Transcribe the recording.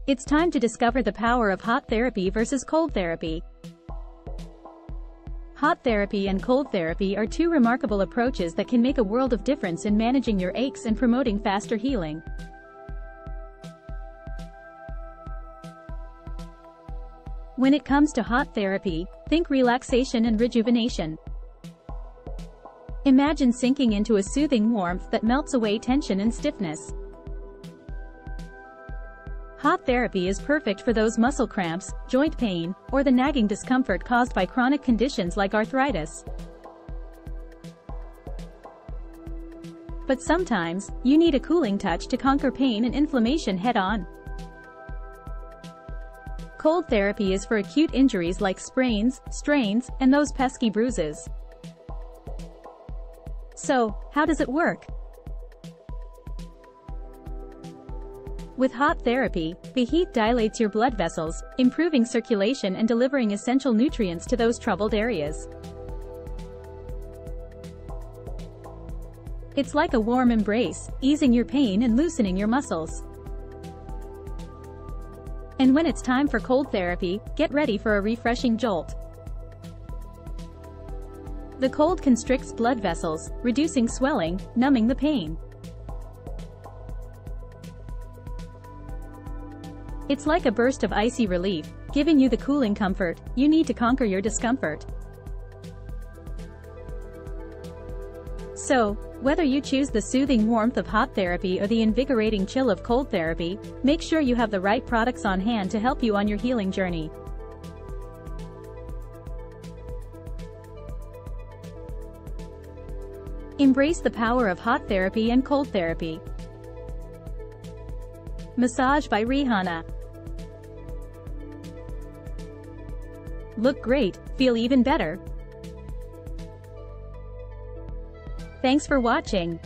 It's time to discover the power of hot therapy versus cold therapy. Hot therapy and cold therapy are two remarkable approaches that can make a world of difference in managing your aches and promoting faster healing. When it comes to hot therapy, think relaxation and rejuvenation. Imagine sinking into a soothing warmth that melts away tension and stiffness. Hot therapy is perfect for those muscle cramps, joint pain, or the nagging discomfort caused by chronic conditions like arthritis. But sometimes, you need a cooling touch to conquer pain and inflammation head-on. Cold therapy is for acute injuries like sprains, strains, and those pesky bruises. So, how does it work? With hot therapy, the heat dilates your blood vessels, improving circulation and delivering essential nutrients to those troubled areas. It's like a warm embrace, easing your pain and loosening your muscles. And when it's time for cold therapy, get ready for a refreshing jolt. The cold constricts blood vessels, reducing swelling, numbing the pain. It's like a burst of icy relief, giving you the cooling comfort you need to conquer your discomfort. So, whether you choose the soothing warmth of hot therapy or the invigorating chill of cold therapy, make sure you have the right products on hand to help you on your healing journey. Embrace the power of hot therapy and cold therapy. Massage by Rehanna. Look great, feel even better. Thanks for watching.